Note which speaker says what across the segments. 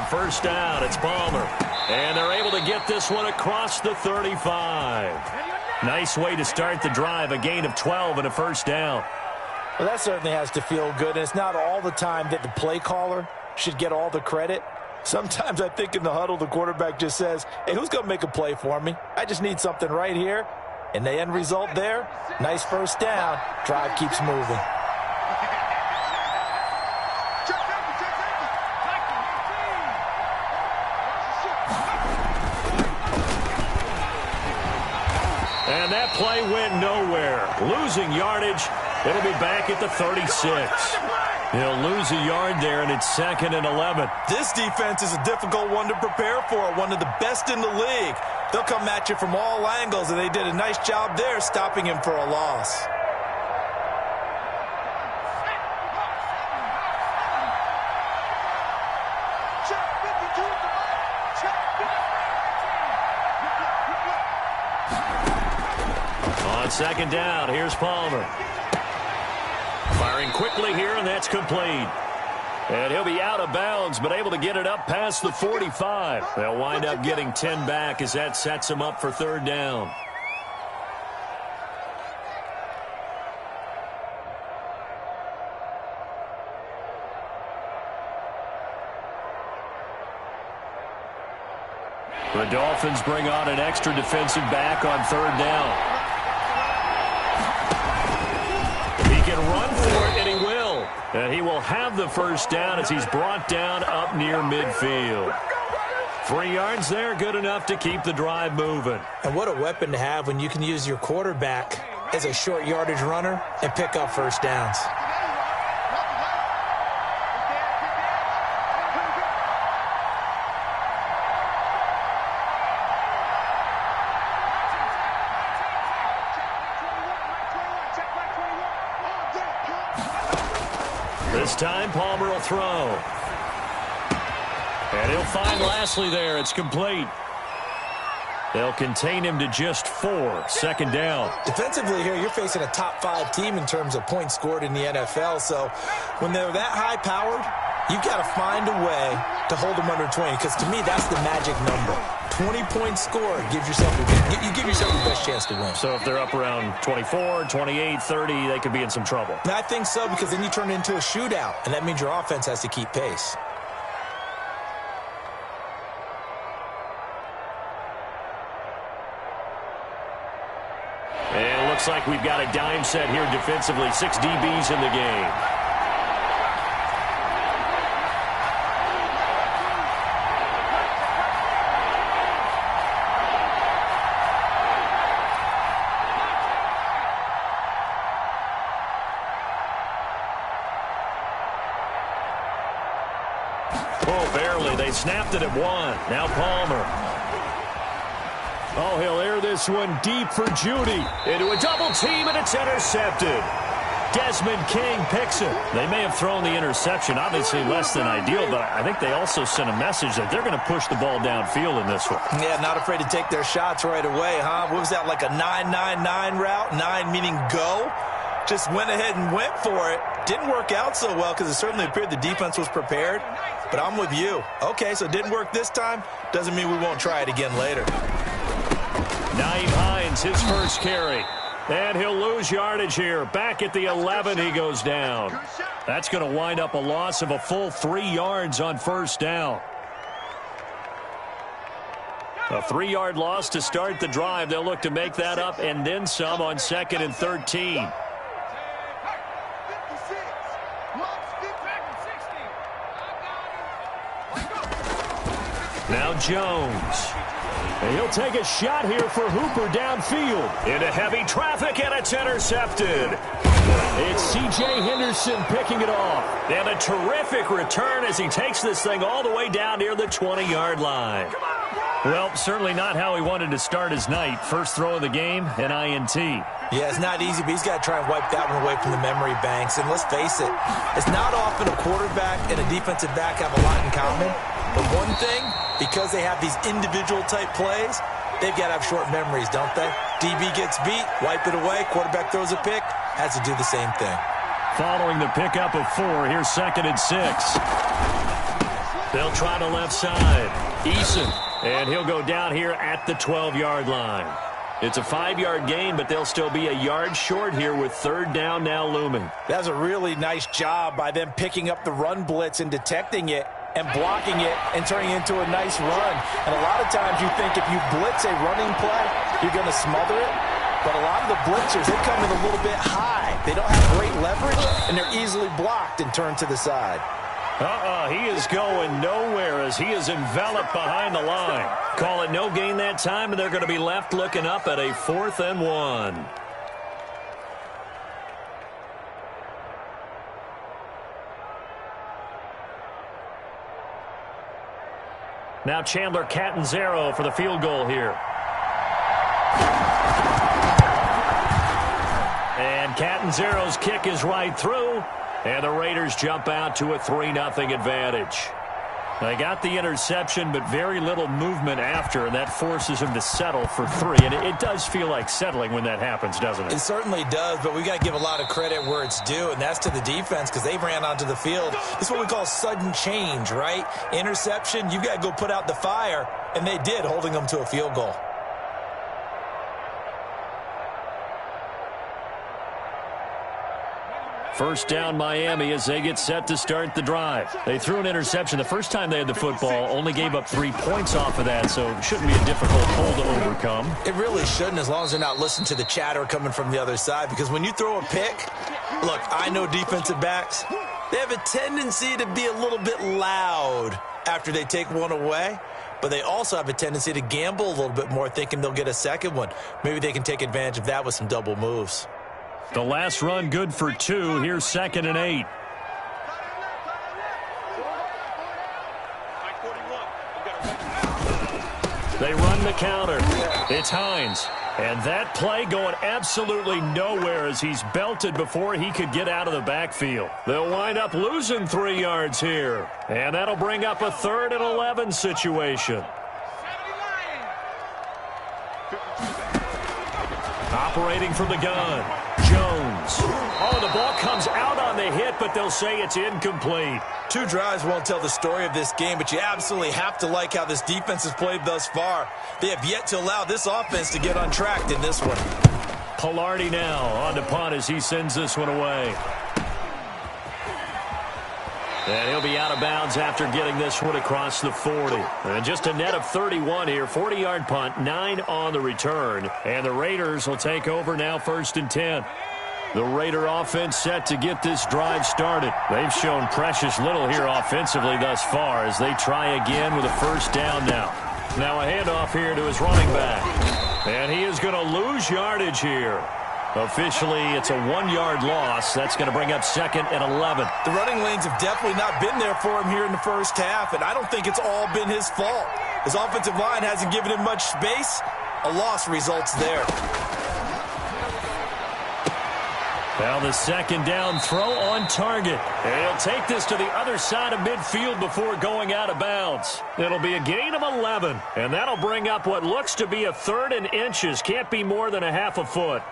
Speaker 1: On first down, it's Palmer. And they're able to get this one across the 35. Nice way to start the drive, a gain of 12 and a first down.
Speaker 2: Well, that certainly has to feel good, and it's not all the time that the play caller should get all the credit. Sometimes I think in the huddle, the quarterback just says, hey, who's going to make a play for me? I just need something right here. And the end result there, nice first down. Drive keeps moving.
Speaker 1: And that play went nowhere. Losing yardage. It'll be back at the 36. He'll lose a yard there, and it's 2nd and 11.
Speaker 2: This defense is a difficult one to prepare for, one of the best in the league. They'll come at you from all angles, and they did a nice job there stopping him for a loss.
Speaker 1: On second down, here's Palmer. Firing quickly here, and that's complete. And he'll be out of bounds, but able to get it up past the 45. They'll wind up getting 10 back as that sets them up for third down. The Dolphins bring on an extra defensive back on third down. He can run for it, and he will. And he will have the first down as he's brought down up near midfield. 3 yards there, good enough to keep the drive moving.
Speaker 2: And what a weapon to have when you can use your quarterback as a short yardage runner and pick up first downs.
Speaker 1: This time, Palmer will throw. And he'll find Lashley there. It's complete. They'll contain him to just 4. Second down.
Speaker 2: Defensively here, you're facing a top 5 team in terms of points scored in the NFL. So when they're that high-powered, you've got to find a way to hold them under 20. Because to me, that's the magic number. 20 points scored gives yourself you give yourself the best chance to win.
Speaker 1: So if they're up around 24, 28, 30, they could be in some trouble.
Speaker 2: And I think so, because then you turn it into a shootout, and that means your offense has to keep pace.
Speaker 1: And it looks like we've got a dime set here defensively. 6 DBs in the game. Oh, barely. They snapped it at 1. Now Palmer. Oh, he'll air this one deep for Judy. Into a double team, and it's intercepted. Desmond King picks it. They may have thrown the interception, obviously less than ideal, but I think they also sent a message that they're going to push the ball downfield in this one.
Speaker 2: Yeah, not afraid to take their shots right away, huh? What was that, like a 9-9-9 route? 9 meaning go? Just went ahead and went for it. Didn't work out so well because it certainly appeared the defense was prepared. But I'm with you. Okay, so it didn't work this time. Doesn't mean we won't try it again later.
Speaker 1: Nyheim Hines, his first carry. And he'll lose yardage here. Back at the 11, he goes down. That's going to wind up a loss of a full 3 yards on first down. A 3-yard loss to start the drive. They'll look to make that up and then some on 2nd and 13. Now Jones. And he'll take a shot here for Hooper downfield. Into heavy traffic, and it's intercepted. It's C.J. Henderson picking it off. And a terrific return as he takes this thing all the way down near the 20-yard line. Well, certainly not how he wanted to start his night. First throw of the game, an INT.
Speaker 2: Yeah, it's not easy, but he's got to try and wipe that one away from the memory banks. And let's face it, it's not often a quarterback and a defensive back have a lot in common. But one thing, because they have these individual type plays, they've got to have short memories, don't they? DB gets beat, wipe it away, quarterback throws a pick, has to do the same thing.
Speaker 1: Following the pickup of 4, here's 2nd and 6. They'll try the left side. Eason, and he'll go down here at the 12-yard line. It's a 5-yard gain, but they'll still be a yard short here with third down now looming.
Speaker 2: That's a really nice job by them picking up the run blitz and detecting it and blocking it and turning it into a nice run. And a lot of times you think if you blitz a running play, you're going to smother it. But a lot of the blitzers, they come in a little bit high. They don't have great leverage, and they're easily blocked and turned to the side.
Speaker 1: He is going nowhere as he is enveloped behind the line. Call it no gain that time, and they're going to be left looking up at a 4th and 1. Now Chandler Catanzaro for the field goal here. And Catanzaro's kick is right through. And the Raiders jump out to a 3-0 advantage. They got the interception, but very little movement after, and that forces him to settle for 3. And it does feel like settling when that happens, doesn't it?
Speaker 2: It certainly does, but we got to give a lot of credit where it's due, and that's to the defense because they ran onto the field. This is what we call sudden change, right? Interception, you've got to go put out the fire, and they did, holding them to a field goal.
Speaker 1: First down Miami as they get set to start the drive. They threw an interception the first time they had the football, only gave up 3 points off of that, so it shouldn't be a difficult hole to overcome.
Speaker 2: It really shouldn't, as long as they're not listening to the chatter coming from the other side, because when you throw a pick, look, I know defensive backs, they have a tendency to be a little bit loud after they take one away, but they also have a tendency to gamble a little bit more, thinking they'll get a second one. Maybe they can take advantage of that with some double moves.
Speaker 1: The last run good for 2. Here's 2nd and 8. They run the counter. It's Hines. And that play going absolutely nowhere as he's belted before he could get out of the backfield. They'll wind up losing 3 yards here. And that'll bring up a 3rd and 11 situation. Operating from the gun. Jones. Oh, the ball comes out on the hit, but they'll say it's incomplete.
Speaker 2: 2 drives won't tell the story of this game, but you absolutely have to like how this defense has played thus far. They have yet to allow this offense to get untracked in this one.
Speaker 1: Pilardi now on to punt as he sends this one away. And he'll be out of bounds after getting this one across the 40. And just a net of 31 here. 40-yard punt, 9 on the return. And the Raiders will take over now 1st and 10. The Raider offense set to get this drive started. They've shown precious little here offensively thus far as they try again with a 1st down now. Now a handoff here to his running back. And he is going to lose yardage here. Officially, it's a 1-yard loss. That's going to bring up 2nd and 11.
Speaker 2: The running lanes have definitely not been there for him here in the first half, and I don't think it's all been his fault. His offensive line hasn't given him much space. A loss results there.
Speaker 1: Now the 2nd down throw on target. And he'll take this to the other side of midfield before going out of bounds. It'll be a gain of 11, and that'll bring up what looks to be a 3rd and inches. Can't be more than a half a foot.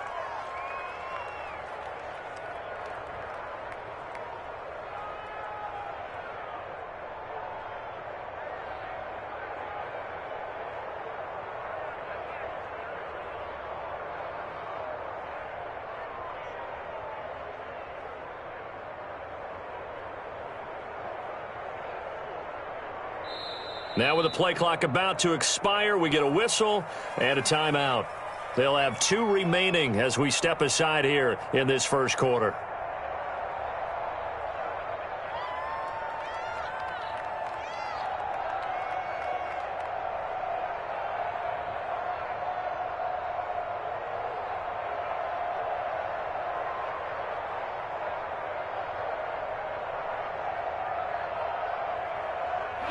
Speaker 1: Now with the play clock about to expire, we get a whistle and a timeout. They'll have 2 remaining as we step aside here in this first quarter.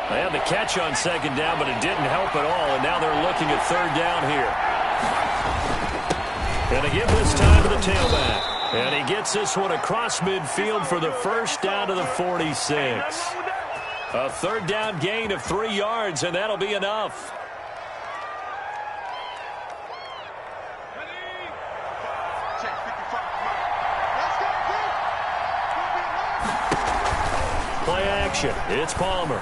Speaker 1: They had the catch on 2nd down, but it didn't help at all, and now they're looking at 3rd down here. And they give this time to the tailback. And he gets this one across midfield for the 1st down to the 46. A 3rd down gain of 3 yards, and that'll be enough. Play action. It's Palmer.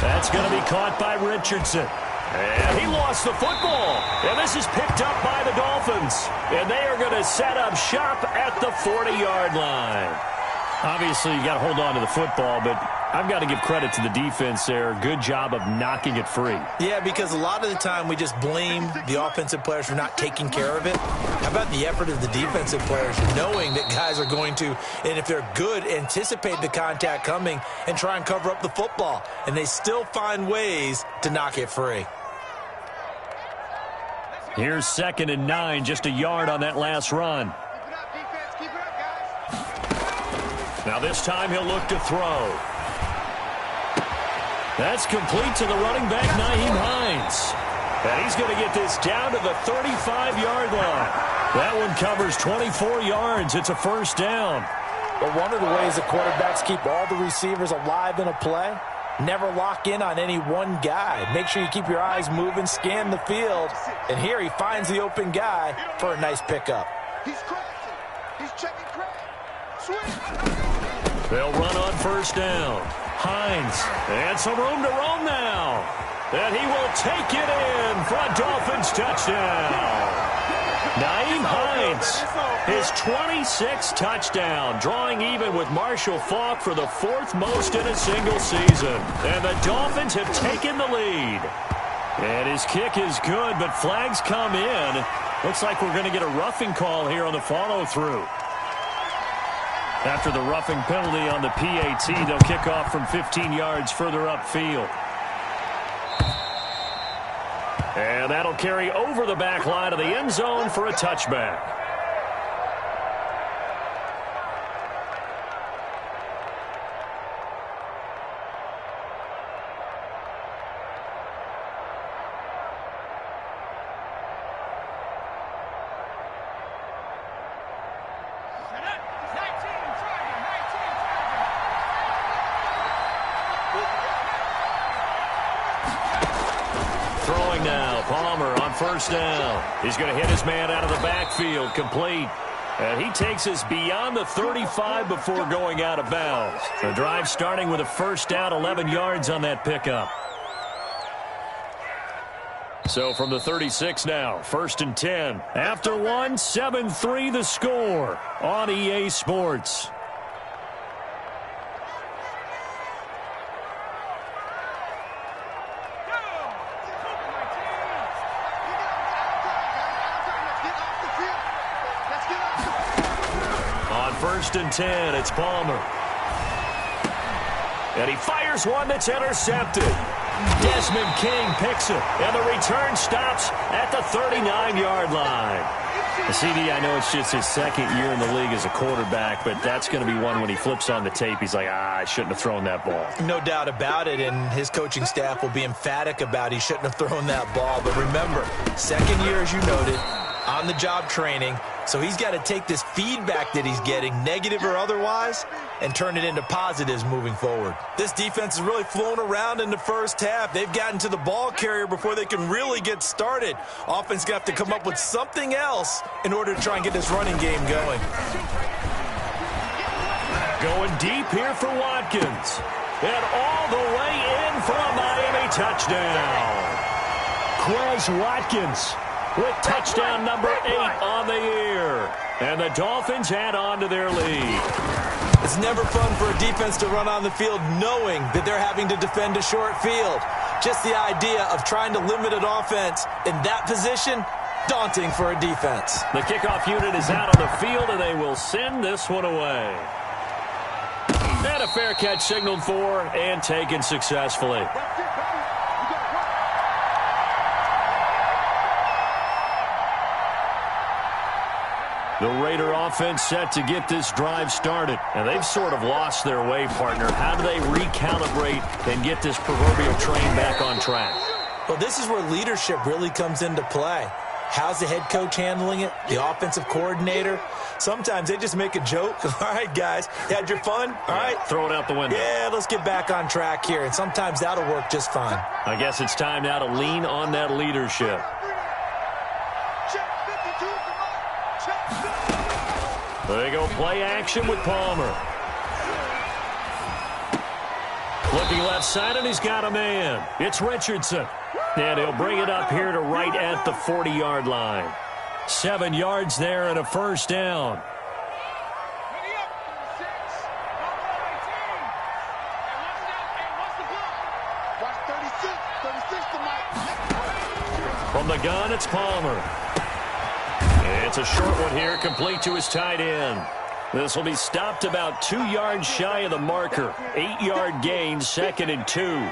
Speaker 1: That's going to be caught by Richardson. And he lost the football. And this is picked up by the Dolphins. And they are going to set up shop at the 40-yard line. Obviously, you got to hold on to the football, but I've got to give credit to the defense there. Good job of knocking it free.
Speaker 2: Yeah, because a lot of the time we just blame the offensive players for not taking care of it. How about the effort of the defensive players knowing that guys are going to, and if they're good, anticipate the contact coming and try and cover up the football. And they still find ways to knock it free.
Speaker 1: Here's 2nd and 9, just a yard on that last run. Now this time he'll look to throw. That's complete to the running back, Nyheim Hines. And he's going to get this down to the 35-yard line. That one covers 24 yards. It's a first down.
Speaker 2: But one of the ways the quarterbacks keep all the receivers alive in a play, never lock in on any one guy. Make sure you keep your eyes moving, scan the field. And here he finds the open guy for a nice pickup.
Speaker 3: He's crashing. He's checking crash. Swing.
Speaker 1: They'll run on first down. Hines, and some room to roam now. And he will take it in for a Dolphins touchdown. Nyheim Hines, his 26th touchdown, drawing even with Marshall Faulk for the 4th most in a single season. And the Dolphins have taken the lead. And his kick is good, but flags come in. Looks like we're going to get a roughing call here on the follow-through. After the roughing penalty on the PAT, they'll kick off from 15 yards further upfield. And that'll carry over the back line of the end zone for a touchback. First down. He's going to hit his man out of the backfield, complete. And he takes us beyond the 35 before going out of bounds. The drive starting with a first down, 11 yards on that pickup. So from the 36 now, 1st and 10. After one, 7-3 the score on EA Sports. First and 10, it's Palmer. And he fires one that's intercepted. Desmond King picks it, and the return stops at the 39-yard line. CD, I know it's just his 2nd year in the league as a quarterback, but that's going to be one when he flips on the tape, he's like, I shouldn't have thrown that ball.
Speaker 2: No doubt about it, and his coaching staff will be emphatic about he shouldn't have thrown that ball. But remember, 2nd year, as you noted, on-the-job training. So he's got to take this feedback that he's getting, negative or otherwise, and turn it into positives moving forward. This defense has really flown around in the first half. They've gotten to the ball carrier before they can really get started. Offense got to come up with something else in order to try and get this running game going.
Speaker 1: Going deep here for Watkins. And all the way in for a Miami touchdown. Quez Watkins with touchdown number 8 on the year. And the Dolphins add on to their lead.
Speaker 2: It's never fun for a defense to run on the field knowing that they're having to defend a short field. Just the idea of trying to limit an offense in that position, daunting for a defense.
Speaker 1: The kickoff unit is out on the field, and they will send this one away. And a fair catch signaled for and taken successfully. The Raider offense set to get this drive started. And they've sort of lost their way, partner. How do they recalibrate and get this proverbial train back on track?
Speaker 2: Well, this is where leadership really comes into play. How's the head coach handling it? The offensive coordinator? Sometimes they just make a joke. All right, guys, you had your fun? All right.
Speaker 1: Throw it out the window.
Speaker 2: Yeah, let's get back on track here. And sometimes that'll work just fine.
Speaker 1: I guess it's time now to lean on that leadership. They go play action with Palmer. Looking left side, and he's got a man. It's Richardson. And he'll bring it up here to right at the 40-yard line. 7 yards there and a first down. From the gun, it's Palmer. It's a short one here, complete to his tight end. This will be stopped about 2 yards shy of the marker. 8-yard gain, 2nd and 2.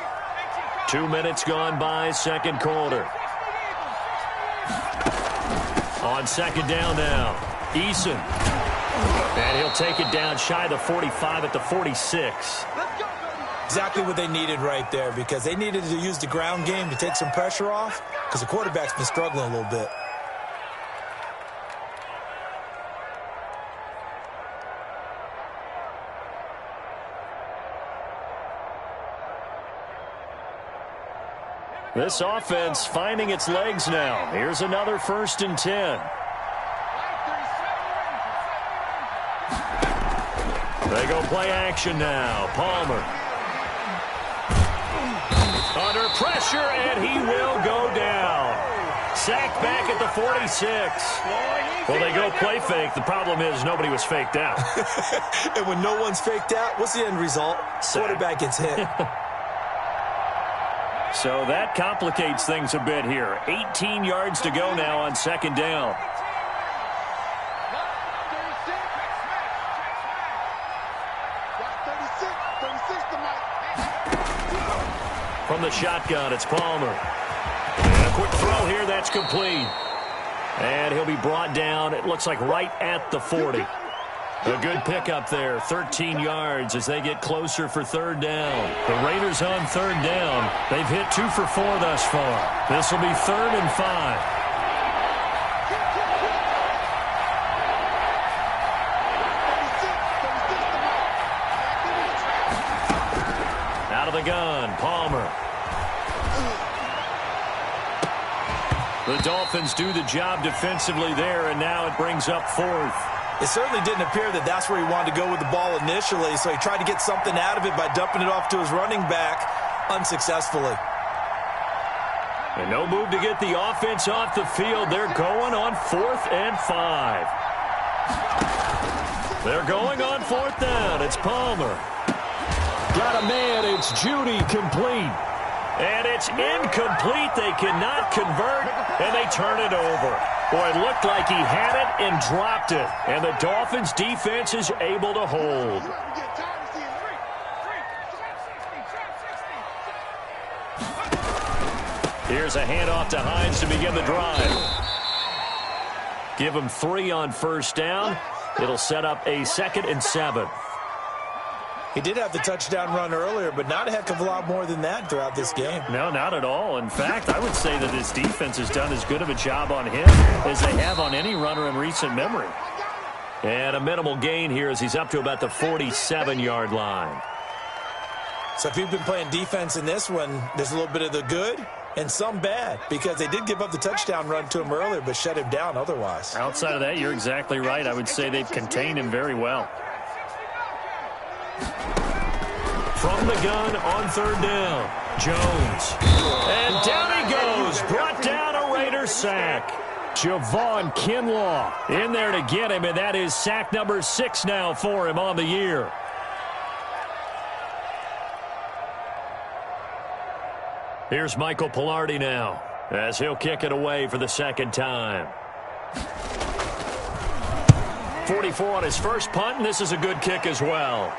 Speaker 1: 2 minutes gone by, second quarter. On second down now, Eason. And he'll take it down shy of the 45 at the 46.
Speaker 2: Exactly what they needed right there, because they needed to use the ground game to take some pressure off, because the quarterback's been struggling a little bit.
Speaker 1: This offense finding its legs now. Here's another 1st and 10. They go play action now. Palmer. Under pressure, and he will go down. Sacked back at the 46. Well, they go play fake. The problem is nobody was faked out.
Speaker 2: And when no one's faked out, what's the end result? Quarterback gets hit.
Speaker 1: So that complicates things a bit here. 18 yards to go now on second down. From the shotgun, it's Palmer. And a quick throw here, that's complete. And he'll be brought down, it looks like right at the 40. A good pickup there, 13 yards as they get closer for third down. The Raiders on third down. They've hit 2 for 4 thus far. This will be 3rd and 5. Out of the gun, Palmer. The Dolphins do the job defensively there, and now it brings up 4th.
Speaker 2: It certainly didn't appear that that's where he wanted to go with the ball initially, so he tried to get something out of it by dumping it off to his running back unsuccessfully.
Speaker 1: And no move to get the offense off the field. They're going on 4th and 5. They're going on 4th down. It's Palmer. Got a man. It's Judy, complete. And it's incomplete. They cannot convert, and they turn it over. Boy, it looked like he had it and dropped it. And the Dolphins' defense is able to hold. Here's a handoff to Hines to begin the drive. Give him 3 on first down. It'll set up a 2nd and 7.
Speaker 2: He did have the touchdown run earlier, but not a heck of a lot more than that throughout this game.
Speaker 1: No, not at all. In fact, I would say that his defense has done as good of a job on him as they have on any runner in recent memory. And a minimal gain here as he's up to about the 47-yard line.
Speaker 2: So if you've been playing defense in this one, there's a little bit of the good and some bad, because they did give up the touchdown run to him earlier but shut him down otherwise.
Speaker 1: Outside of that, you're exactly right. I would say they've contained him very well. From the gun on third down, Jones. And down he goes, brought down a Raider sack. Javon Kinlaw in there to get him, and that is sack number 6 now for him on the year. Here's Michael Pilardi now as he'll kick it away for the second time. 44 on his first punt, and this is a good kick as well.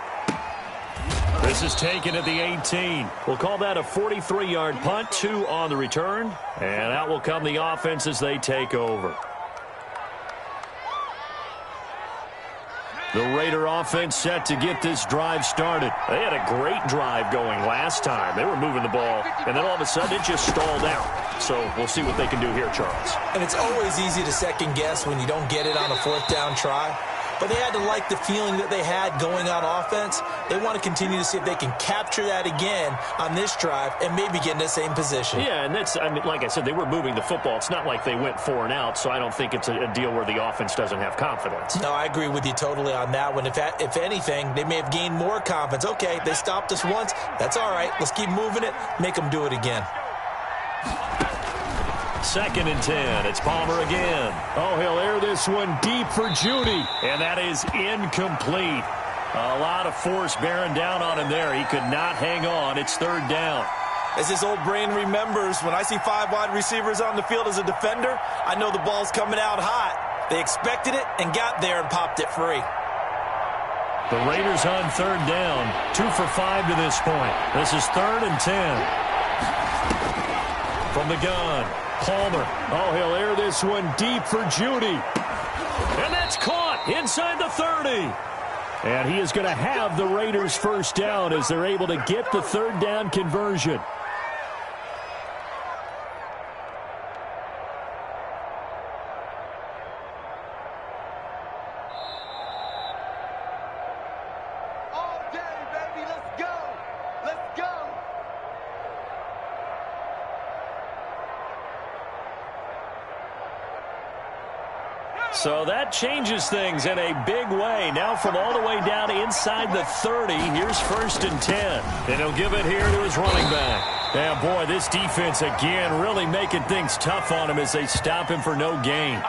Speaker 1: This is taken at the 18. We'll call that a 43-yard punt, 2 on the return. And out will come the offense as they take over. The Raider offense set to get this drive started. They had a great drive going last time. They were moving the ball, and then all of a sudden it just stalled out. So we'll see what they can do here, Charles.
Speaker 2: And it's always easy to second guess when you don't get it on a 4th down try. but they had to like the feeling that they had going on offense. They want to continue to see if they can capture that again on this drive and maybe get in the same position.
Speaker 1: Yeah, and that's, I mean, like I said, they were moving the football. It's not like they went 4 and out, so I don't think it's a deal where the offense doesn't have confidence.
Speaker 2: No, I agree with you totally on that one. If anything, they may have gained more confidence. Okay, they stopped us once. That's all right. Let's keep moving it. Make them do it again.
Speaker 1: 2nd and 10. It's Palmer again. Oh, he'll air this one deep for Judy. And that is incomplete. A lot of force bearing down on him there. He could not hang on. It's 3rd down.
Speaker 2: As his old brain remembers, when I see 5 wide receivers on the field as a defender, I know the ball's coming out hot. They expected it and got there and popped it free.
Speaker 1: The Raiders on 3rd down. 2 for 5 to this point. This is 3rd and 10. From the gun, Palmer. Oh, he'll air this one deep for Judy. And that's caught inside the 30. And he is going to have the Raiders 1st down as they're able to get the 3rd down conversion. So that changes things in a big way. Now from all the way down inside the 30, here's 1st and 10. And he'll give it here to his running back. Yeah, boy, this defense again really making things tough on him as they stop him for no gain.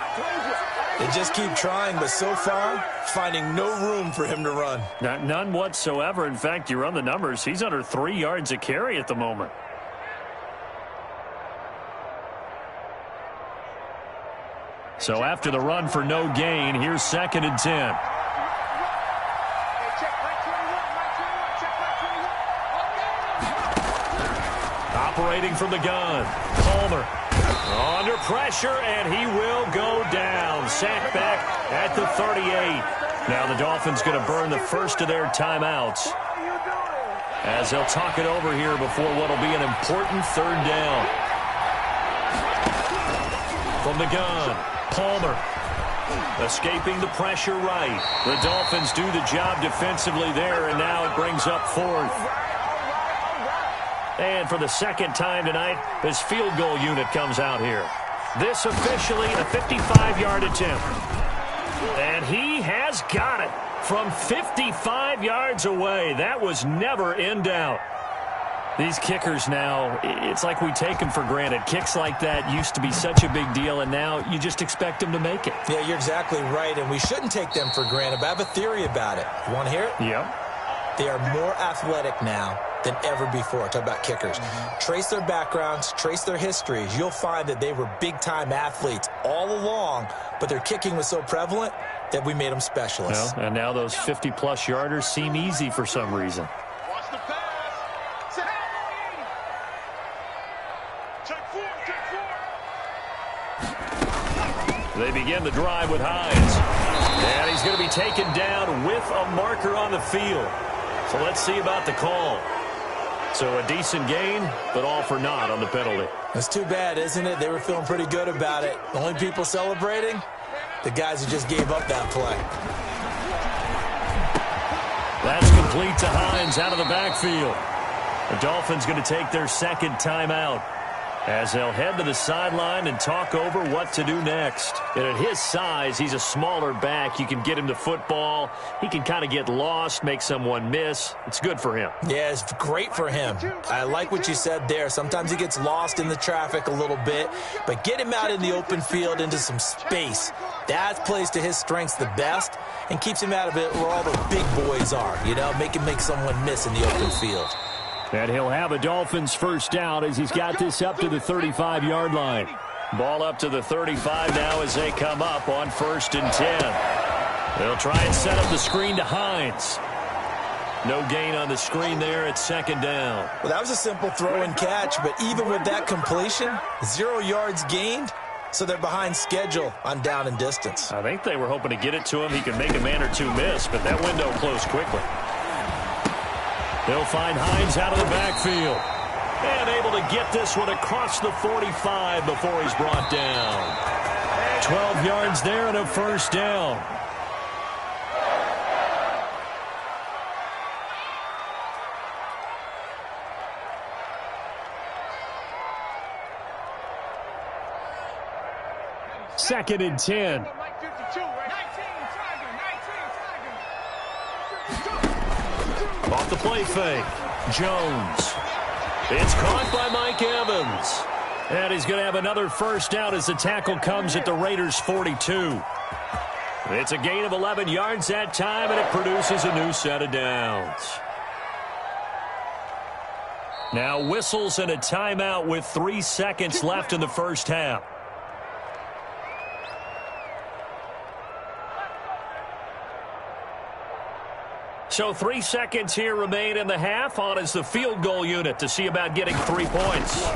Speaker 2: They just keep trying, but so far, finding no room for him to run.
Speaker 1: None whatsoever. In fact, you run the numbers. He's under 3 yards a carry at the moment. So after the run for no gain, here's 2nd and 10. Operating from the gun, Palmer under pressure, and he will go down. Sacked back at the 38. Now the Dolphins going to burn the first of their timeouts as they'll talk it over here before what will be an important 3rd down. From the gun, Palmer escaping the pressure right. The Dolphins do the job defensively there, and now it brings up 4th. And for the 2nd time tonight, this field goal unit comes out here. This officially a 55-yard attempt. And he has got it from 55 yards away. That was never in doubt. These kickers now, it's like we take them for granted. Kicks like that used to be such a big deal, and now you just expect them to make it.
Speaker 2: Yeah, you're exactly right, and we shouldn't take them for granted. But I have a theory about it. You want to hear it?
Speaker 1: Yep.
Speaker 2: They are more athletic now than ever before. Talk about kickers. Trace their backgrounds, trace their histories. You'll find that they were big-time athletes all along, but their kicking was so prevalent that we made them specialists.
Speaker 1: Well, and now those 50-plus yarders seem easy for some reason. They begin the drive with Hines. And he's going to be taken down with a marker on the field. So let's see about the call. So a decent gain, but all for naught on the penalty.
Speaker 2: That's too bad, isn't it? They were feeling pretty good about it. The only people celebrating, the guys who just gave up that play.
Speaker 1: That's complete to Hines out of the backfield. The Dolphins going to take their 2nd timeout as they'll head to the sideline and talk over what to do next. And at his size, he's a smaller back. You can get him to football. He can kind of get lost, make someone miss. It's good for him.
Speaker 2: Yeah, it's great for him. I like what you said there. Sometimes he gets lost in the traffic a little bit, but get him out in the open field into some space. That plays to his strengths the best and keeps him out of it where all the big boys are, you know, make someone miss in the open field.
Speaker 1: And he'll have a Dolphins 1st down as he's got this up to the 35-yard line. Ball up to the 35 now as they come up on 1st and 10. They'll try and set up the screen to Hines. No gain on the screen there at 2nd down.
Speaker 2: Well, that was a simple throw and catch, but even with that completion, 0 yards gained, so they're behind schedule on down and distance.
Speaker 1: I think they were hoping to get it to him. He could make a man or two miss, but that window closed quickly. They'll find Hines out of the backfield. And able to get this one across the 45 before he's brought down. 12 yards there and a 1st down. 2nd and 10. Off the play fake. Jones. It's caught by Mike Evans. And he's going to have another first down as the tackle comes at the Raiders' 42. It's a gain of 11 yards that time, and it produces a new set of downs. Now whistles and a timeout with 3 seconds left in the first half. So 3 seconds here remain in the half. On is the field goal unit to see about getting 3 points.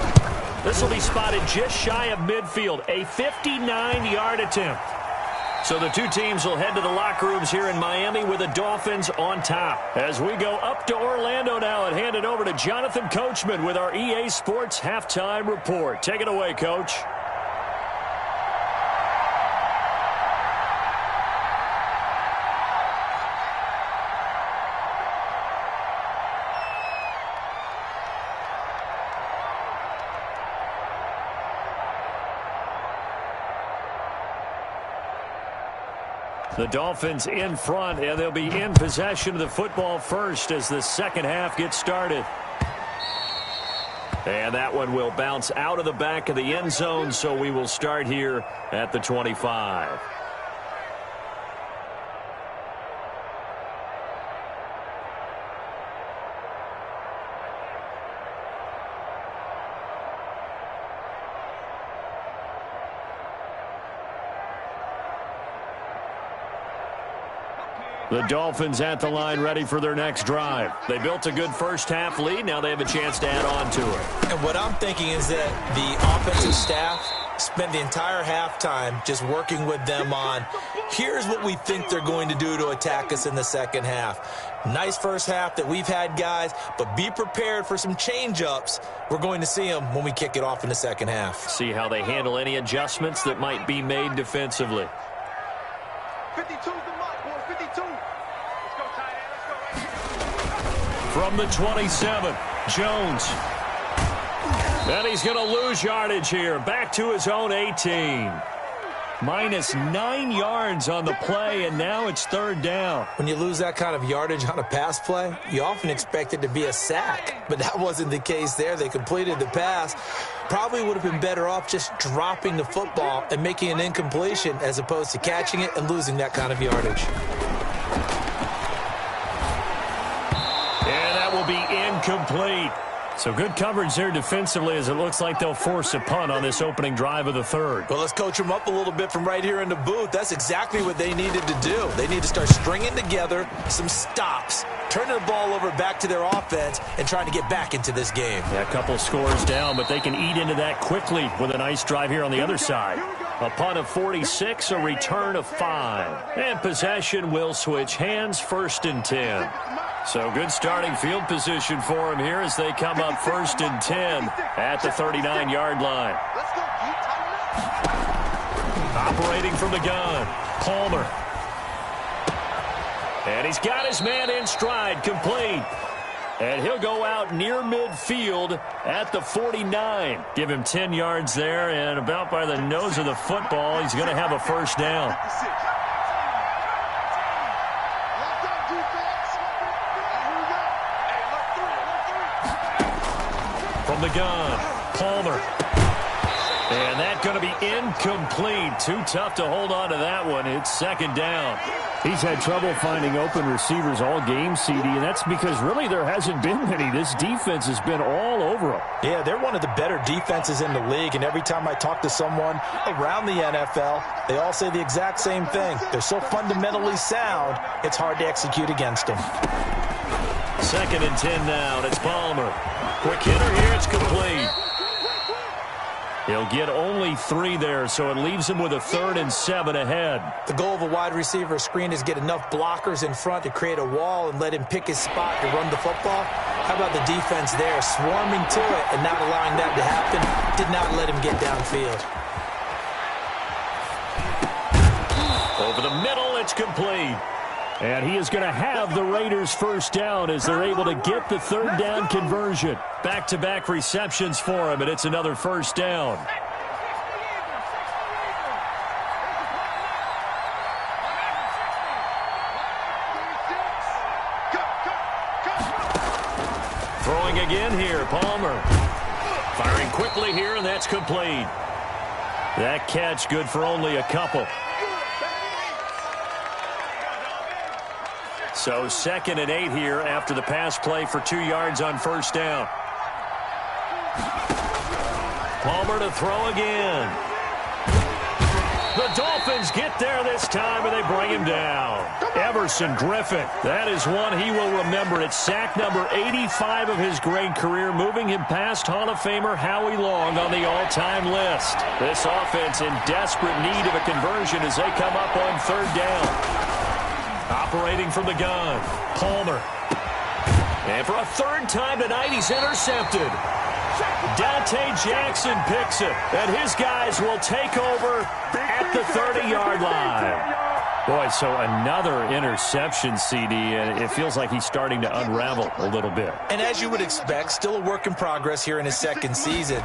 Speaker 1: This will be spotted just shy of midfield, a 59-yard attempt. So the two teams will head to the locker rooms here in Miami with the Dolphins on top. As we go up to Orlando now and hand it over to Jonathan Coachman with our EA Sports Halftime Report. Take it away, Coach. The Dolphins in front, and they'll be in possession of the football first as the second half gets started. And that one will bounce out of the back of the end zone, so we will start here at the 25. The Dolphins at the line ready for their next drive. They built a good first half lead. Now they have a chance to add on to it.
Speaker 2: And what I'm thinking is that the offensive staff spent the entire halftime just working with them on, here's what we think they're going to do to attack us in the second half. Nice first half that we've had, guys, but be prepared for some change-ups. We're going to see them when we kick it off in the second half.
Speaker 1: See how they handle any adjustments that might be made defensively.
Speaker 3: 52's the mark, boys. 52. Let's go, tight end. Let's go.
Speaker 1: From the 27, Jones. And he's going to lose yardage here. Back to his own 18. Minus 9 yards on the play, and now it's third down.
Speaker 2: When you lose that kind of yardage on a pass play, you often expect it to be a sack. But that wasn't the case there. They completed the pass. Probably would have been better off just dropping the football and making an incompletion as opposed to catching it and losing that kind of yardage.
Speaker 1: And that will be incomplete. So good coverage there defensively as it looks like they'll force a punt on this opening drive of the third.
Speaker 2: Well, let's coach them up a little bit from right here in the booth. That's exactly what they needed to do. They need to start stringing together some stops, turning the ball over back to their offense, and trying to get back into this game.
Speaker 1: Yeah, a couple scores down, but they can eat into that quickly with a nice drive here on the other side. A punt of 46, a return of 5. And possession will switch hands, 1st and 10. So good starting field position for them here as they come up 1st and 10 at the 39-yard line. Operating from the gun, Palmer. And he's got his man in stride, complete. And he'll go out near midfield at the 49. Give him 10 yards there, and about by the nose of the football, he's going to have a first down. From the gun, Palmer. And that's going to be incomplete. Too tough to hold on to that one. It's second down. He's had trouble finding open receivers all game, CD, and that's because really there hasn't been many. This defense has been all over them.
Speaker 4: Yeah, they're one of the better defenses in the league, and every time I talk to someone around the NFL, they all say the exact same thing. They're so fundamentally sound, it's hard to execute against them.
Speaker 1: 2nd and 10 now, and it's Palmer. Quick hitter here, it's complete. He'll get only 3 there, so it leaves him with a 3rd and 7 ahead.
Speaker 2: The goal of a wide receiver screen is get enough blockers in front to create a wall and let him pick his spot to run the football. How about the defense there, swarming to it and not allowing that to happen? Did not let him get downfield.
Speaker 1: Over the middle, it's complete. And he is going to have the Raiders first down as they're able to get the third down conversion. Back-to-back receptions for him, and it's another first down. Throwing again here, Palmer. Firing quickly here, and that's complete. That catch good for only a couple. So 2nd and 8 here after the pass play for 2 yards on first down. Palmer to throw again. The Dolphins get there this time, and they bring him down. Everson Griffin, that is one he will remember. It's sack number 85 of his great career, moving him past Hall of Famer Howie Long on the all-time list. This offense in desperate need of a conversion as they come up on 3rd down. Operating from the gun, Palmer. And for a 3rd time tonight, he's intercepted. Dante Jackson picks it, and his guys will take over at the 30-yard line. Boy, so another interception, CD, and it feels like he's starting to unravel a little bit.
Speaker 2: And as you would expect, still a work in progress here in his 2nd season.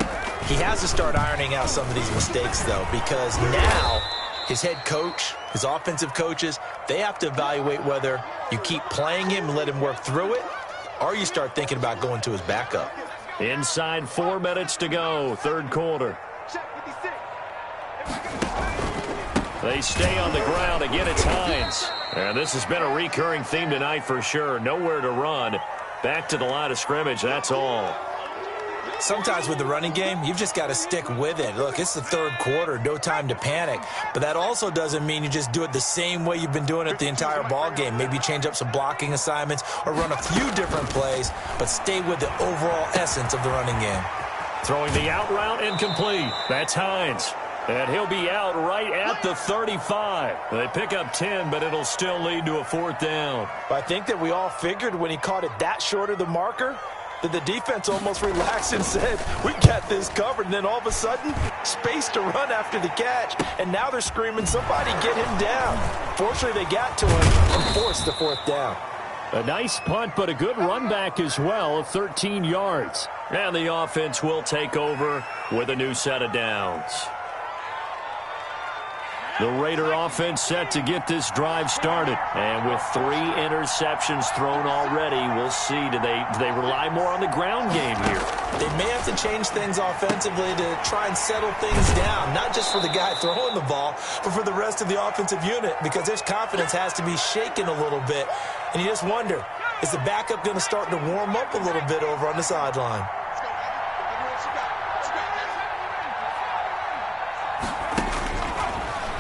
Speaker 2: He has to start ironing out some of these mistakes, though, because now his head coach, his offensive coaches, they have to evaluate whether you keep playing him and let him work through it, or you start thinking about going to his backup.
Speaker 1: Inside 4 minutes to go, 3rd quarter. They stay on the ground. Again, it's Hines. And this has been a recurring theme tonight for sure. Nowhere to run. Back to the line of scrimmage, that's all.
Speaker 2: Sometimes with the running game, you've just got to stick with it. Look, it's the 3rd quarter, no time to panic. But that also doesn't mean you just do it the same way you've been doing it the entire ball game. Maybe change up some blocking assignments or run a few different plays, but stay with the overall essence of the running game.
Speaker 1: Throwing the out route incomplete. That's Hines. And he'll be out right at the 35. They pick up 10, but it'll still lead to a 4th down.
Speaker 4: I think that we all figured when he caught it that short of the marker, that the defense almost relaxed and said, we got this covered. And then all of a sudden, space to run after the catch. And now they're screaming, somebody get him down. Fortunately, they got to him and forced the 4th down.
Speaker 1: A nice punt, but a good run back as well of 13 yards. And the offense will take over with a new set of downs. The Raider offense set to get this drive started. And with 3 interceptions thrown already, we'll see. Do they rely more on the ground game here?
Speaker 2: They may have to change things offensively to try and settle things down, not just for the guy throwing the ball, but for the rest of the offensive unit, because their confidence has to be shaken a little bit. And you just wonder, is the backup going to start to warm up a little bit over on the sideline?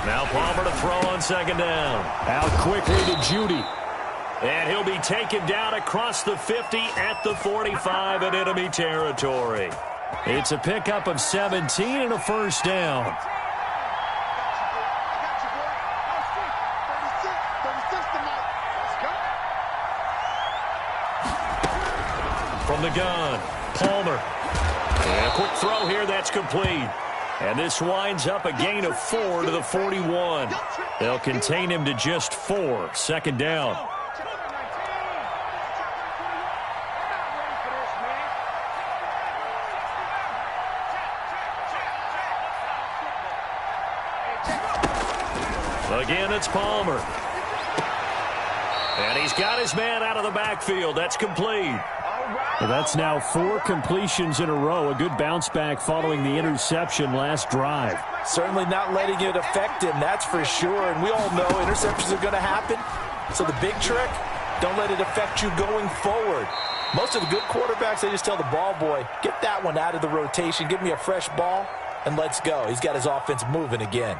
Speaker 1: Now Palmer to throw on 2nd down. Out quickly to Judy. And he'll be taken down across the 50 at the 45 in enemy territory. It's a pickup of 17 and a 1st down. From the gun, Palmer. And a quick throw here, that's complete. And this winds up a gain of 4 to the 41. They'll contain him to just 4. 2nd down. Again, it's Palmer. And he's got his man out of the backfield. That's complete. Well, that's now 4 completions in a row. A good bounce back following the interception last drive.
Speaker 4: Certainly not letting it affect him, that's for sure. And we all know interceptions are going to happen. So the big trick, don't let it affect you going forward. Most of the good quarterbacks, they just tell the ball boy, get that one out of the rotation, give me a fresh ball, and let's go. He's got his offense moving again.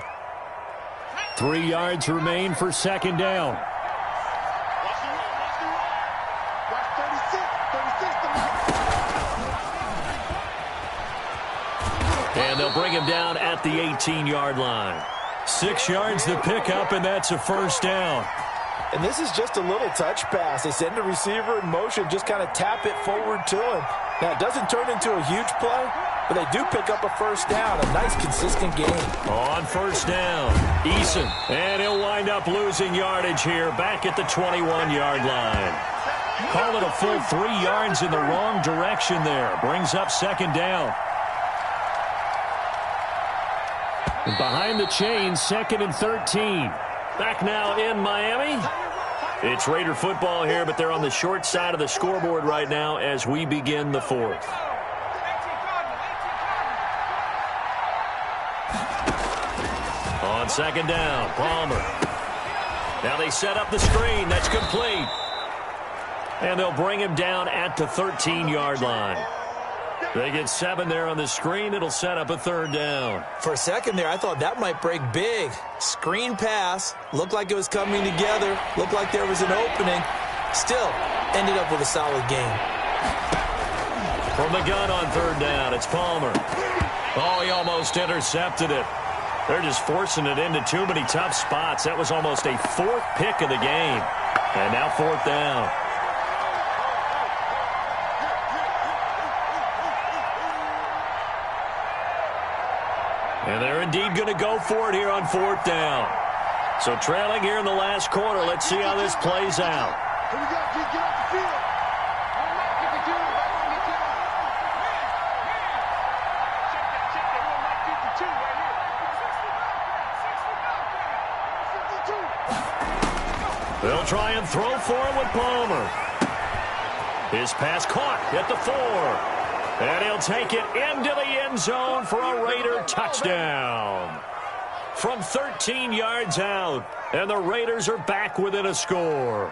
Speaker 1: 3 yards remain for 2nd down. And they'll bring him down at the 18-yard line. 6 yards to pick up, and that's a 1st down.
Speaker 4: And this is just a little touch pass. They send the receiver in motion, just kind of tap it forward to him. Now, it doesn't turn into a huge play, but they do pick up a 1st down. A nice, consistent game.
Speaker 1: On 1st down, Eason. And he'll wind up losing yardage here back at the 21-yard line. Call it a full 3 yards in the wrong direction there. Brings up 2nd down. And behind the chains, 2nd and 13. Back now in Miami. It's Raider football here, but they're on the short side of the scoreboard right now as we begin the fourth. On second down, Palmer. Now they set up the screen. That's complete. And they'll bring him down at the 13-yard line. They get 7 there on the screen. It'll set up a third down.
Speaker 2: For a second there, I thought that might break big. Screen pass. Looked like it was coming together. Looked like there was an opening. Still, ended up with a solid game.
Speaker 1: From the gun on third down, it's Palmer. Oh, he almost intercepted it. They're just forcing it into too many tough spots. That was almost a 4th pick of the game. And now 4th down. And they're indeed going to go for it here on 4th down. So trailing here in the last quarter. Let's see how this plays out.
Speaker 3: Here we go. Get off the field.
Speaker 1: They'll try and throw for him with Palmer. His pass caught at the 4. And he'll take it into the end zone for a Raider touchdown. From 13 yards out. And the Raiders are back within a score.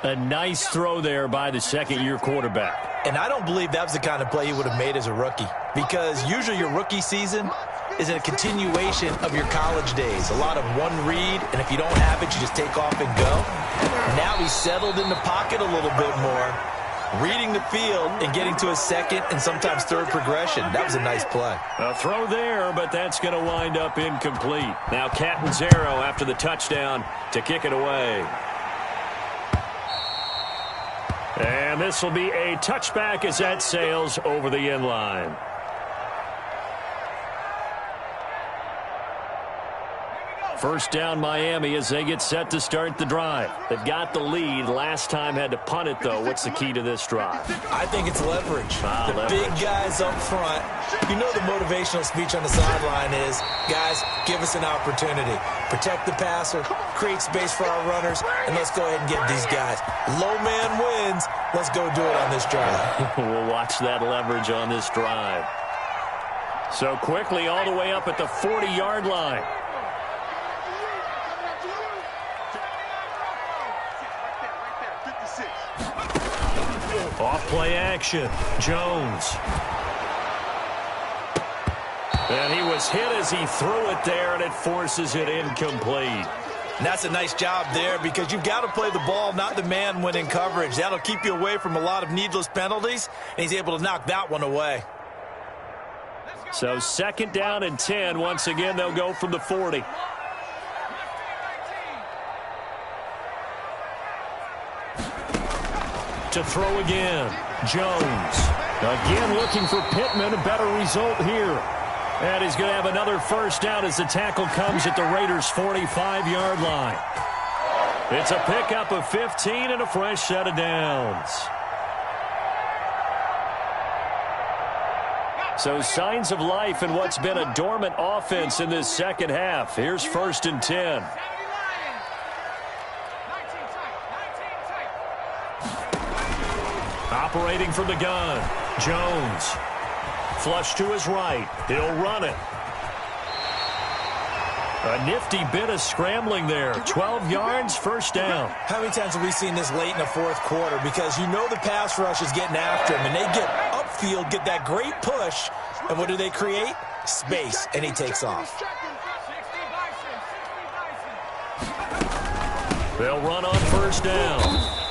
Speaker 1: A nice throw there by the second-year quarterback.
Speaker 2: And I don't believe that was the kind of play he would have made as a rookie. Because usually your rookie season is a continuation of your college days. A lot of one read, and if you don't have it, you just take off and go. Now he's settled in the pocket a little bit more, reading the field and getting to his second and sometimes third progression. That was a nice play.
Speaker 1: A throw there, but that's going to wind up incomplete. Now Catanzaro after the touchdown to kick it away. And this will be a touchback as that sails over the end line. First down Miami as they get set to start the drive. They've got the lead. Last time had to punt it, though. What's the key to this drive?
Speaker 2: I think it's leverage.
Speaker 1: Leverage.
Speaker 2: Big guys up front. You know the motivational speech on the sideline is, guys, give us an opportunity. Protect the passer, create space for our runners, and let's go ahead and get these guys. Low man wins. Let's go do it on this drive.
Speaker 1: We'll watch that leverage on this drive. So quickly all the way up at the 40-yard line. Off play action. Jones. And he was hit as he threw it there, and it forces it incomplete.
Speaker 2: And that's a nice job there because you've got to play the ball, not the man when in coverage. That'll keep you away from a lot of needless penalties, and he's able to knock that one away.
Speaker 1: So second down and 10. Once again, they'll go from the 40. To throw again. Jones. Again looking for Pittman. A better result here. And he's going to have another first down as the tackle comes at the Raiders' 45-yard line. It's a pickup of 15 and a fresh set of downs. So signs of life in what's been a dormant offense in this second half. Here's first and 10. Operating from the gun, Jones. Flush to his right. He'll run it. A nifty bit of scrambling there. 12 yards, first down.
Speaker 2: How many times have we seen this late in the fourth quarter? Because you know the pass rush is getting after him, and they get upfield, get that great push, and what do they create? Space, and he takes off.
Speaker 1: They'll run on first down.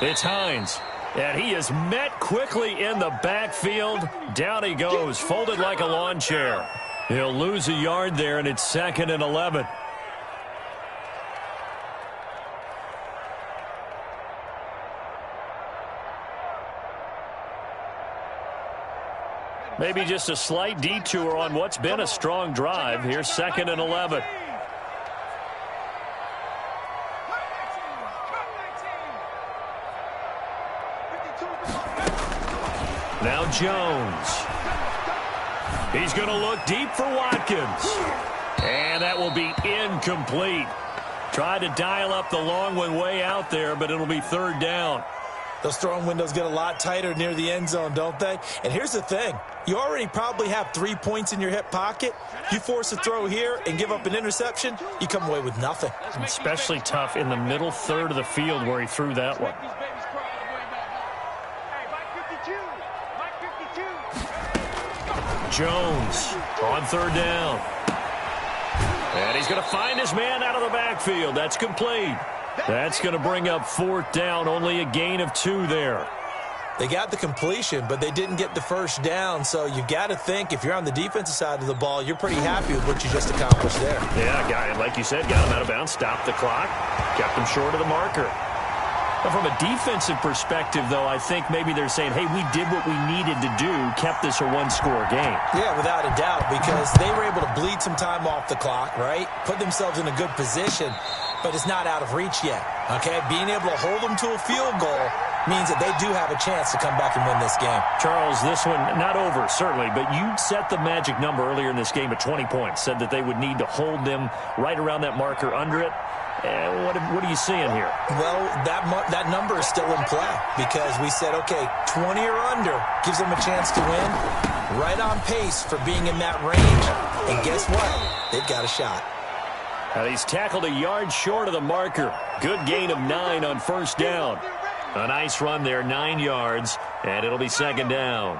Speaker 1: It's Hines. And he is met quickly in the backfield. Down he goes, folded like a lawn chair. He'll lose a yard there, and it's second and 11. Maybe just a slight detour on what's been a strong drive. Here's second and 11. Now Jones. He's going to look deep for Watkins. And that will be incomplete. Tried to dial up the long one way out there, but it'll be third down.
Speaker 2: Those throwing windows get a lot tighter near the end zone, don't they? And here's the thing. You already probably have 3 points in your hip pocket. You force a throw here and give up an interception, you come away with nothing.
Speaker 1: Especially tough in the middle third of the field where he threw that one. Jones on third down. And he's going to find his man out of the backfield. That's complete. That's going to bring up fourth down. Only a gain of 2 there.
Speaker 2: They got the completion, but they didn't get the first down. So you got to think if you're on the defensive side of the ball, you're pretty happy with what you just accomplished there.
Speaker 1: Yeah, like you said, got him out of bounds, stopped the clock, kept him short of the marker. But from a defensive perspective, though, I think maybe they're saying, hey, we did what we needed to do, kept this a one-score game.
Speaker 2: Yeah, without a doubt, because they were able to bleed some time off the clock, right? Put themselves in a good position, but it's not out of reach yet, okay? Being able to hold them to a field goal means that they do have a chance to come back and win this game.
Speaker 1: Charles, this one not over, certainly, but you set the magic number earlier in this game at 20 points, said that they would need to hold them right around that marker under it. What are you seeing here?
Speaker 2: Well, that number is still in play because we said, okay, 20 or under gives them a chance to win. Right on pace for being in that range. And guess what? They've got a shot.
Speaker 1: And he's tackled a yard short of the marker. Good gain of 9 on first down. A nice run there, 9 yards, and it'll be second down.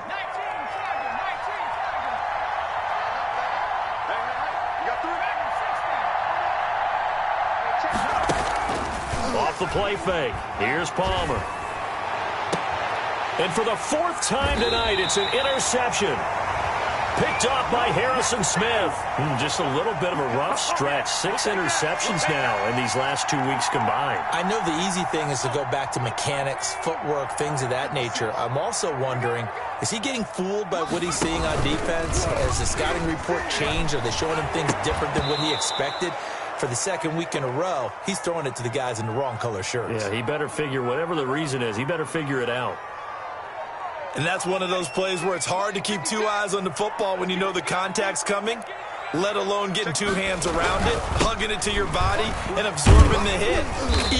Speaker 1: Off the play fake. Here's Palmer. And for the 4th time tonight, it's an interception. Picked off by Harrison Smith. Just a little bit of a rough stretch. 6 interceptions now in these last 2 weeks combined.
Speaker 2: I know the easy thing is to go back to mechanics, footwork, things of that nature. I'm also wondering, is he getting fooled by what he's seeing on defense? Has the scouting report changed? Are they showing him things different than what he expected? For the 2nd week in a row, he's throwing it to the guys in the wrong color shirts.
Speaker 1: Yeah, he better figure, whatever the reason is, he better figure it out.
Speaker 2: And that's one of those plays where it's hard to keep 2 eyes on the football when you know the contact's coming, let alone getting 2 hands around it, hugging it to your body, and absorbing the hit.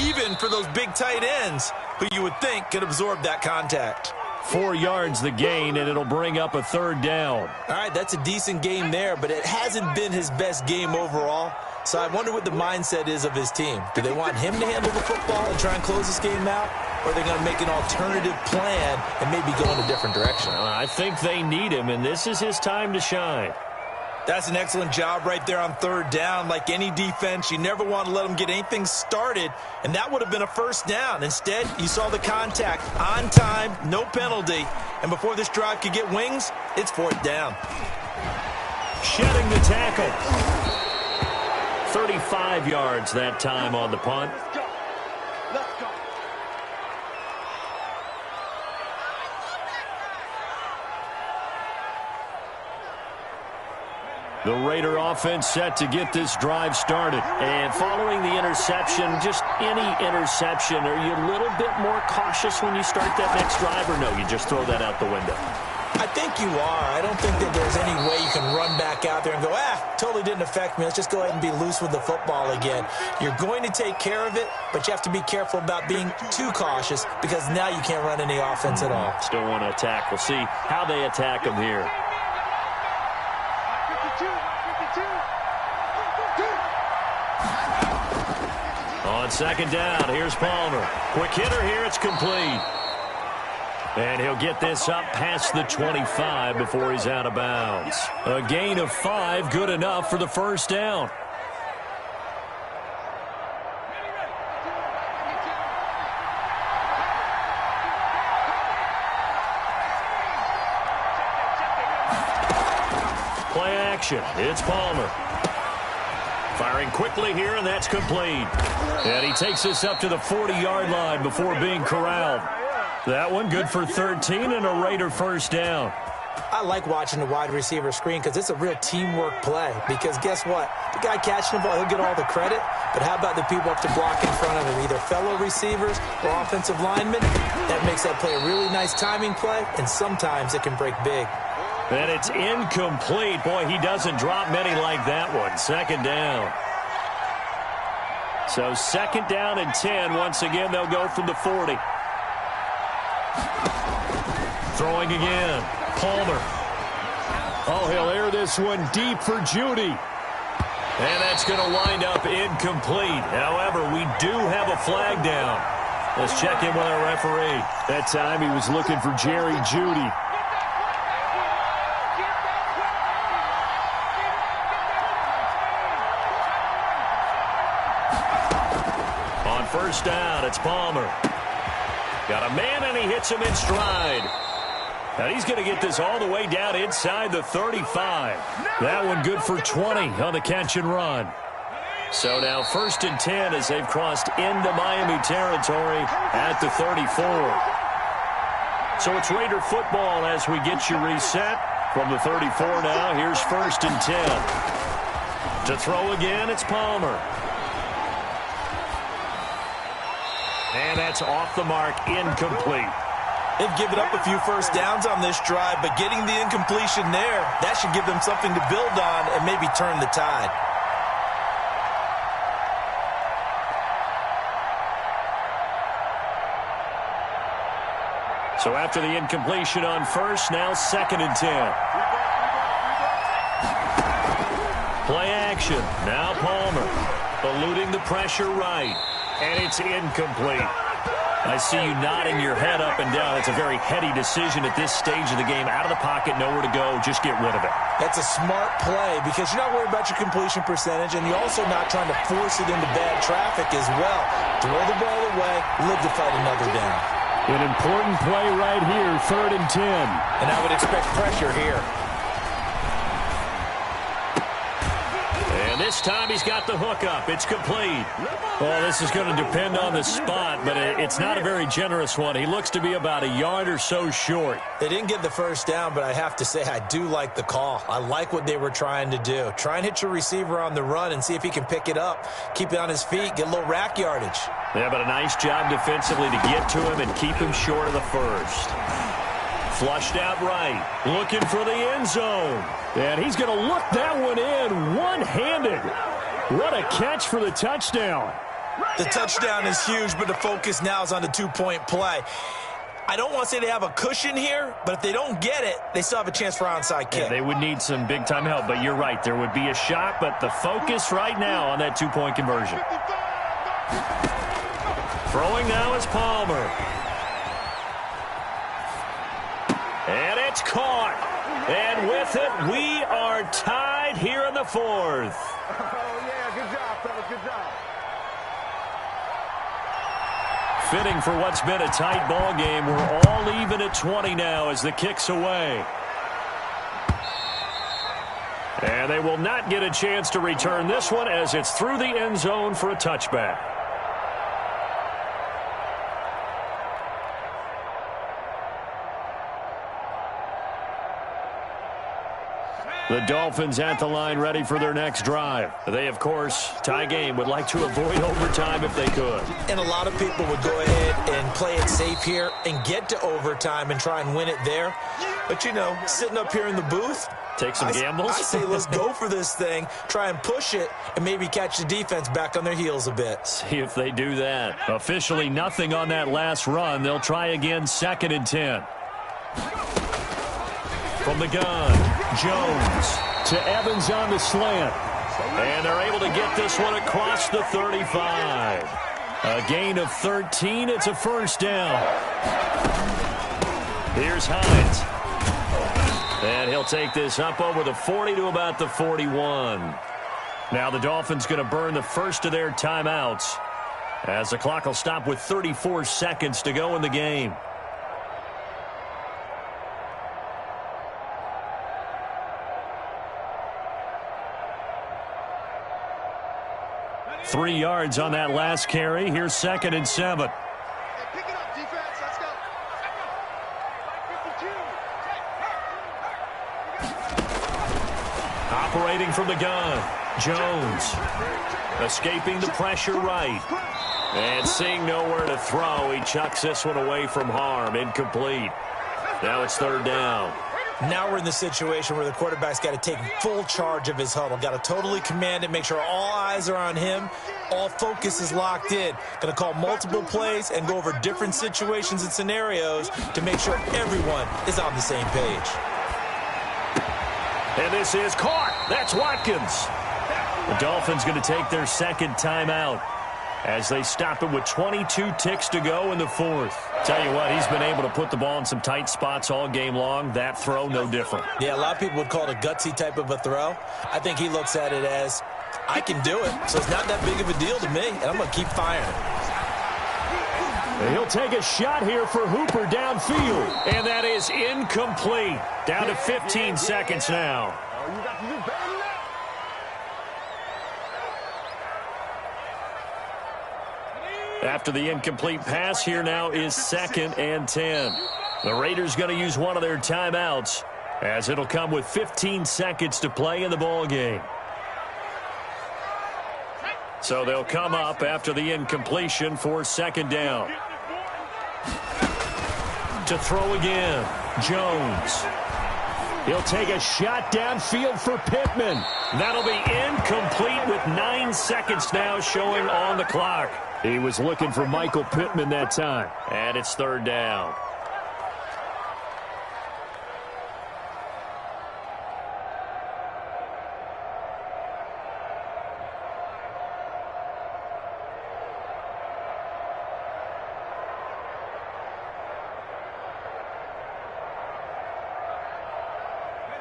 Speaker 2: Even for those big tight ends who you would think could absorb that contact.
Speaker 1: 4 yards the gain, and it'll bring up a third down.
Speaker 2: All right, that's a decent game there, but it hasn't been his best game overall. So I wonder what the mindset is of his team. Do they want him to handle the football and try and close this game out? Or are they going to make an alternative plan and maybe go in a different direction?
Speaker 1: I think they need him, and this is his time to shine.
Speaker 2: That's an excellent job right there on third down. Like any defense, you never want to let them get anything started, and that would have been a first down. Instead, you saw the contact on time, no penalty, and before this drive could get wings, it's fourth down.
Speaker 1: Shedding the tackle. 35 yards that time on the punt.
Speaker 3: Let's go.
Speaker 1: The Raider offense set to get this drive started. And following the interception, just any interception, are you a little bit more cautious when you start that next drive, or no, you just throw that out the window?
Speaker 2: I think you are. I don't think that there's any way you can run back out there and go, totally didn't affect me. Let's just go ahead and be loose with the football again. You're going to take care of it, but you have to be careful about being too cautious because now you can't run any offense at all.
Speaker 1: Still want to attack. We'll see how they attack them here. On second down, here's Palmer. Quick hitter here, it's complete. And he'll get this up past the 25 before he's out of bounds. A gain of 5, good enough for the first down. Play action, it's Palmer. Firing quickly here, and that's complete. And he takes this up to the 40-yard line before being corralled. That one good for 13 and a Raider first down.
Speaker 2: I like watching the wide receiver screen because it's a real teamwork play. Because guess what? The guy catching the ball, he'll get all the credit. But how about the people up to block in front of him? Either fellow receivers or offensive linemen. That makes that play a really nice timing play, and sometimes it can break big.
Speaker 1: And it's incomplete. Boy, he doesn't drop many like that one. Second down. So 2nd down and 10. Once again, they'll go from the 40. Throwing again. Palmer. Oh, he'll air this one deep for Judy. And that's going to wind up incomplete. However, we do have a flag down. Let's check in with our referee. That time he was looking for Jerry Judy. On 1st down, it's Palmer. Got a man, and he hits him in stride. And he's going to get this all the way down inside the 35. That one good for 20 on the catch and run. So now 1st and 10 as they've crossed into Miami territory at the 34. So it's Raider football as we get you reset. From the 34 now, here's 1st and 10. To throw again, it's Palmer. And that's off the mark, incomplete.
Speaker 2: They've given up a few first downs on this drive, but getting the incompletion there, that should give them something to build on and maybe turn the tide.
Speaker 1: So after the incompletion on 1st, now 2nd and 10. Play action. Now Palmer eluding the pressure right. And it's incomplete. I see you nodding your head up and down. It's a very heady decision at this stage of the game. Out of the pocket, nowhere to go. Just get rid of it.
Speaker 2: That's a smart play because you're not worried about your completion percentage, and you're also not trying to force it into bad traffic as well. Throw the ball away, live to fight another down.
Speaker 1: An important play right here, 3rd and 10.
Speaker 2: And I would expect pressure here.
Speaker 1: And this time he's got the hook up. It's complete. Well, this is going to depend on the spot, but it's not a very generous one. He looks to be about a yard or so short.
Speaker 2: They didn't get the first down, but I have to say I do like the call. I like what they were trying to do. Try and hit your receiver on the run and see if he can pick it up. Keep it on his feet, get a little rack yardage.
Speaker 1: Yeah, but a nice job defensively to get to him and keep him short of the first. Flushed out right, looking for the end zone. And he's going to look that one in one-handed. What a catch for the touchdown.
Speaker 2: The touchdown is huge, but the focus now is on the 2-point play. I don't want to say they have a cushion here, but if they don't get it, they still have a chance for onside kick.
Speaker 1: Yeah, they would need some big-time help, but you're right. There would be a shot, but the focus right now on that 2-point conversion. Throwing now is Palmer. And it's caught. And with it, we are tied here in the 4th.
Speaker 3: Oh, yeah, good job, fellas, good job.
Speaker 1: Fitting for what's been a tight ball game. We're all even at 20 now as the kick's away. And they will not get a chance to return this one as it's through the end zone for a touchback. The Dolphins at the line ready for their next drive. They, of course, tie game, would like to avoid overtime if they could.
Speaker 2: And a lot of people would go ahead and play it safe here and get to overtime and try and win it there. But, you know, sitting up here in the booth,
Speaker 1: take some gambles.
Speaker 2: I say let's go for this thing, try and push it, and maybe catch the defense back on their heels a bit.
Speaker 1: See if they do that. Officially nothing on that last run. They'll try again, 2nd and 10. From the gun, Jones to Evans on the slant. And they're able to get this one across the 35. A gain of 13. It's a 1st down. Here's Hines. And he'll take this up over the 40 to about the 41. Now the Dolphins going to burn the first of their timeouts as the clock will stop with 34 seconds to go in the game. Three yards on that last carry. Here's 2nd and 7.
Speaker 3: Hey, pick it up, defense. Let's go.
Speaker 1: Operating from the gun, Jones. Escaping the pressure right. And seeing nowhere to throw, he chucks this one away from harm. Incomplete. Now it's 3rd down.
Speaker 2: Now we're in the situation where the quarterback's got to take full charge of his huddle. Got to totally command it, make sure all eyes are on him. All focus is locked in. Going to call multiple plays and go over different situations and scenarios to make sure everyone is on the same page.
Speaker 1: And this is caught. That's Watkins. The Dolphins going to take their second timeout as they stop it with 22 ticks to go in the fourth. Tell you what, he's been able to put the ball in some tight spots all game long. That throw, no different.
Speaker 2: Yeah, a lot of people would call it a gutsy type of a throw. I think he looks at it as, I can do it, so it's not that big of a deal to me, and I'm going to keep firing.
Speaker 1: He'll take a shot here for Hooper downfield, and that is incomplete. Down to 15 seconds now. After the incomplete pass, here now is 2nd and 10. The Raiders going to use one of their timeouts as it'll come with 15 seconds to play in the ball game. So they'll come up after the incompletion for 2nd down. To throw again, Jones. He'll take a shot downfield for Pittman. That'll be incomplete with 9 seconds now showing on the clock. He was looking for Michael Pittman that time. And it's 3rd down.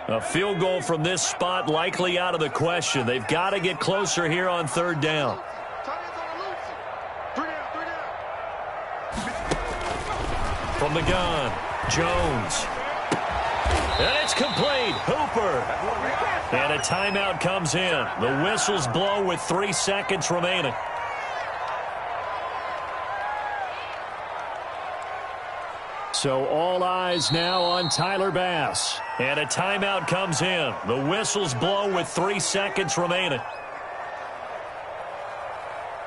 Speaker 1: A field goal from this spot likely out of the question. They've got to get closer here on 3rd down. From the gun, Jones. And it's complete. Hooper. And a timeout comes in. The whistles blow with 3 seconds remaining. So all eyes now on Tyler Bass. And a timeout comes in. The whistles blow with 3 seconds remaining.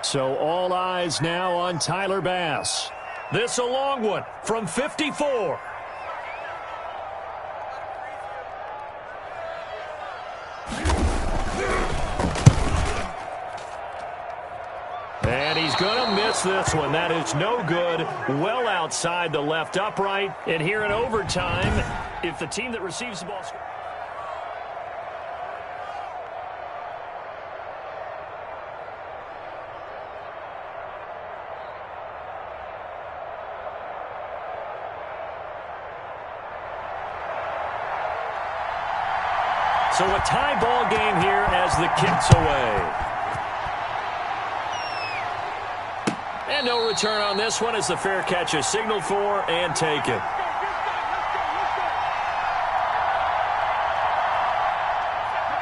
Speaker 1: So all eyes now on Tyler Bass. This a long one from 54. And he's going to miss this one. That is no good. Well outside the left upright. And here in overtime, if the team that receives the ball... So a tie ball game here as the kick's away. And no return on this one as the fair catch is signaled for and taken.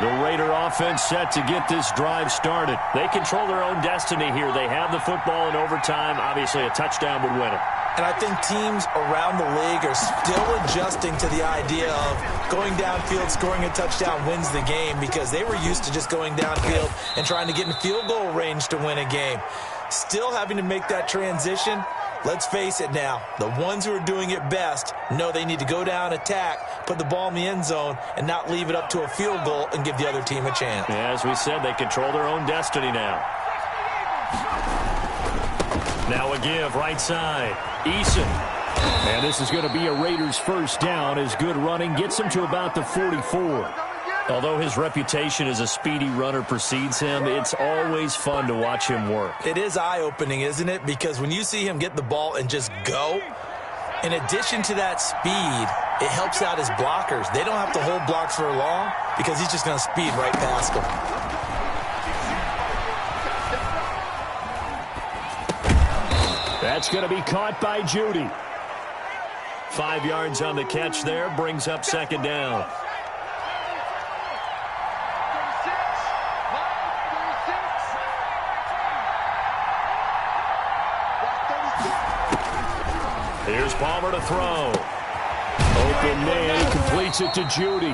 Speaker 1: The Raider offense set to get this drive started. They control their own destiny here. They have the football in overtime. Obviously, a touchdown would win it.
Speaker 2: And I think teams around the league are still adjusting to the idea of going downfield, scoring a touchdown wins the game, because they were used to just going downfield and trying to get in field goal range to win a game. Still having to make that transition. Let's face it now, the ones who are doing it best know they need to go down, attack, put the ball in the end zone, and not leave it up to a field goal and give the other team a chance.
Speaker 1: Yeah, as we said, they control their own destiny now. Now a give, right side. Eason. And this is going to be a Raiders first down as good running gets him to about the 44. Although his reputation as a speedy runner precedes him, it's always fun to watch him work.
Speaker 2: It is eye-opening, isn't it? Because when you see him get the ball and just go, in addition to that speed, it helps out his blockers. They don't have to hold blocks for long because he's just going to speed right past them.
Speaker 1: That's going to be caught by Judy. 5 yards on the catch there, brings up second down. Here's Palmer to throw. Open man, he completes it to Judy.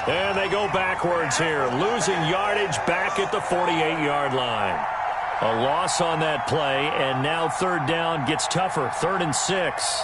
Speaker 1: And they go backwards here, losing yardage back at the 48-yard line. A loss on that play, and now third down gets tougher. 3rd and 6.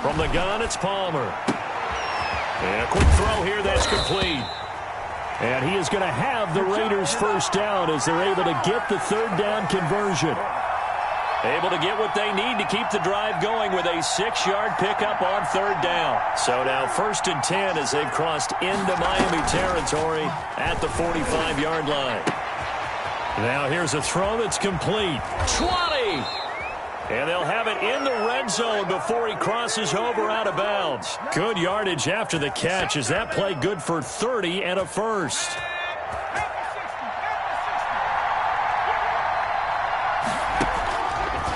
Speaker 1: From the gun, it's Palmer. And a quick throw here that's complete. And he is going to have the Raiders first down as they're able to get the third down conversion. Able to get what they need to keep the drive going with a 6-yard pickup on third down. So now 1st and 10 as they've crossed into Miami territory at the 45-yard line. Now here's a throw that's complete. 20! And they'll have it in the red zone before he crosses over out of bounds. Good yardage after the catch as that play good for 30 and a first.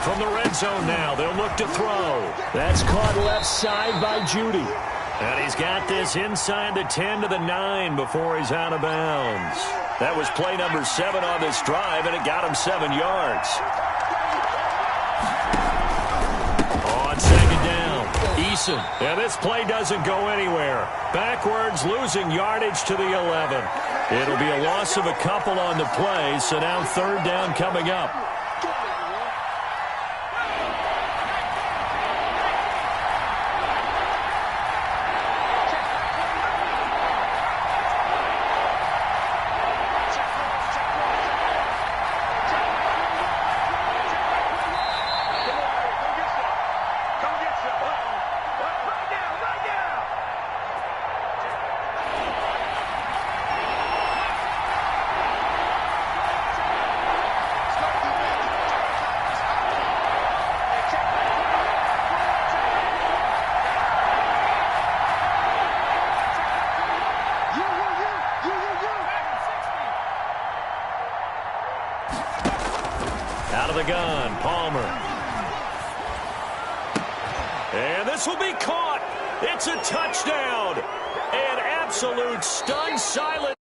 Speaker 1: From the red zone now, they'll look to throw. That's caught left side by Judy. And he's got this inside the 10 to the 9 before he's out of bounds. That was play number 7 on this drive, and it got him 7 yards. On second down, Eason. And this play doesn't go anywhere. Backwards, losing yardage to the 11. It'll be a loss of a couple on the play, so now third down coming up. Out of the gun, Palmer. And this will be caught. It's a touchdown. An absolute stunned silence.